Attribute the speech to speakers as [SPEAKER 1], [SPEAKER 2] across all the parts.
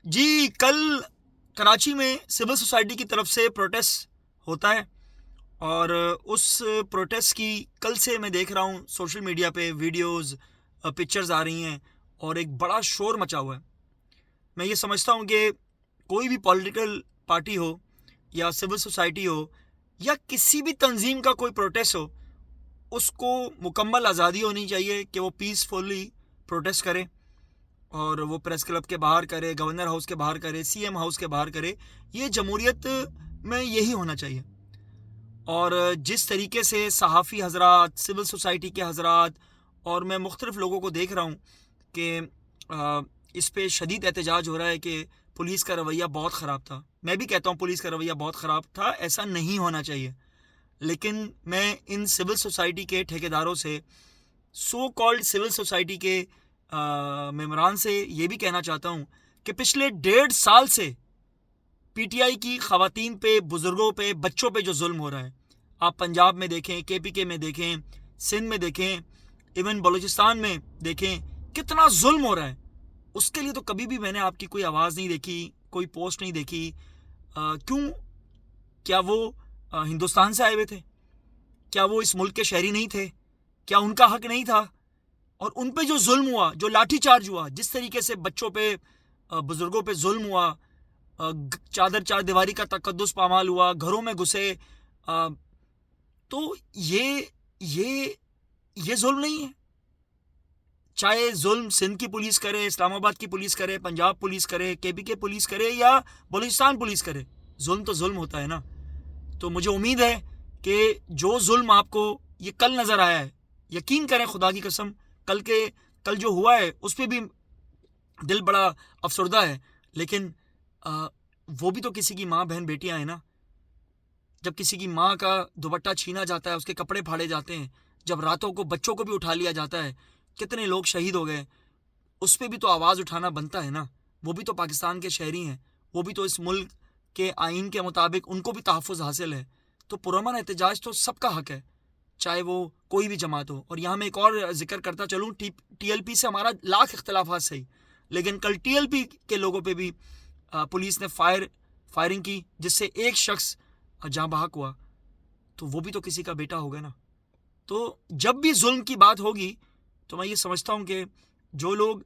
[SPEAKER 1] जी, कल कराची में civil society की तरफ से प्रोटेस्ट होता है और उस प्रोटेस्ट की कल से मैं देख रहा हूँ सोशल मीडिया पे वीडियोस, पिक्चर्स आ रही हैं और एक बड़ा शोर मचा हुआ है। मैं ये समझता हूँ कि कोई भी पॉलिटिकल पार्टी हो या सिविल सोसाइटी हो या किसी भी तंजीम का कोई प्रोटेस्ट हो, उसको मुकम्मल आज़ादी होनी चाहिए कि वो पीसफुली प्रोटेस्ट करे और वो प्रेस क्लब के बाहर करे, गवर्नर हाउस के बाहर करे, सीएम हाउस के बाहर करे। ये जमहूरियत में यही होना चाहिए। और जिस तरीके से सहाफ़ी हजरात, सिविल सोसाइटी के हजरात और मैं मुख्तलिफ़ लोगों को देख रहा हूँ कि इस पे शदीद एहतजाज हो रहा है कि पुलिस का रवैया बहुत ख़राब था। मैं भी कहता हूँ पुलिस का रवैया बहुत ख़राब था, ऐसा नहीं होना चाहिए। लेकिन मैं इन सिविल सोसाइटी के ठेकेदारों से, सो कॉल्ड सिविल सोसाइटी के मेम्बरान से ये भी कहना चाहता हूँ कि पिछले 1.5 साल से पीटीआई की ख़वातीन पे, बुज़ुर्गों पे, बच्चों पे जो जुल्म हो रहा है, आप पंजाब में देखें, केपीके में देखें, सिंध में देखें, इवन बलूचिस्तान में देखें, कितना जुल्म हो रहा है। उसके लिए तो कभी भी मैंने आपकी कोई आवाज़ नहीं देखी, कोई पोस्ट नहीं देखी। क्यों? क्या वो हिंदुस्तान से आए हुए थे? क्या वो इस मुल्क के शहरी नहीं थे? क्या उनका हक नहीं था? और उन पे जो जुल्म हुआ, जो लाठीचार्ज हुआ, जिस तरीके से बच्चों पे, बुजुर्गों पे जुल्म हुआ, चादर चार दीवारी का तकद्दुस पामाल हुआ, घरों में घुसे, तो ये ये जुल्म नहीं है। चाहे जुल्म सिंध की पुलिस करे, इस्लामाबाद की पुलिस करे, पंजाब पुलिस करे, केपीके पुलिस करे या बलूचिस्तान पुलिस करे, जुल्म तो जुल्म होता है ना। तो मुझे उम्मीद है कि जो जुल्म आपको ये कल नज़र आया है, यकीन करें खुदा की कसम, कल जो हुआ है उस पर भी दिल बड़ा अफसरदा है। लेकिन वो भी तो किसी की माँ, बहन, बेटियां हैं ना। जब किसी की माँ का दुपट्टा छीना जाता है, उसके कपड़े फाड़े जाते हैं, जब रातों को बच्चों को भी उठा लिया जाता है, कितने लोग शहीद हो गए, उस पर भी तो आवाज़ उठाना बनता है ना। वो भी तो पाकिस्तान के शहरी हैं, वो भी तो इस मुल्क के आइन के मुताबिक उनको भी तहफ़्फ़ुज़ हासिल है। तो पुरअमन एहतजाज तो सबका हक है, चाहे वो कोई भी जमात हो। और यहाँ मैं एक और जिक्र करता चलूँ, टीएलपी से हमारा लाख इख्तलाफात सही, लेकिन कल टीएलपी के लोगों पे भी पुलिस ने फायरिंग की, जिससे एक शख्स जहाँ बहक हुआ। तो वो भी तो किसी का बेटा होगा ना। तो जब भी जुल्म की बात होगी तो मैं ये समझता हूँ कि जो लोग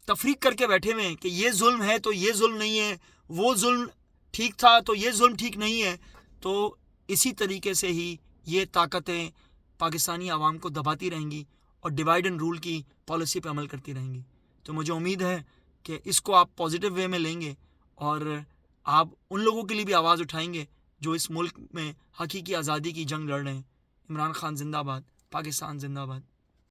[SPEAKER 1] तफरीक करके बैठे हुए हैं कि ये जुल्म है तो ये जुल्म नहीं है, वो जुल्म ठीक था तो ये जुल्म ठीक नहीं है, तो इसी तरीके से ही ये ताकतें पाकिस्तानी आवाम को दबाती रहेंगी और डिवाइड एंड रूल की पॉलिसी पर अमल करती रहेंगी। तो मुझे उम्मीद है कि इसको आप पॉजिटिव वे में लेंगे और आप उन लोगों के लिए भी आवाज़ उठाएंगे जो इस मुल्क में हकीकी आज़ादी की जंग लड़ रहे हैं। इमरान खान जिंदाबाद, पाकिस्तान जिंदाबाद।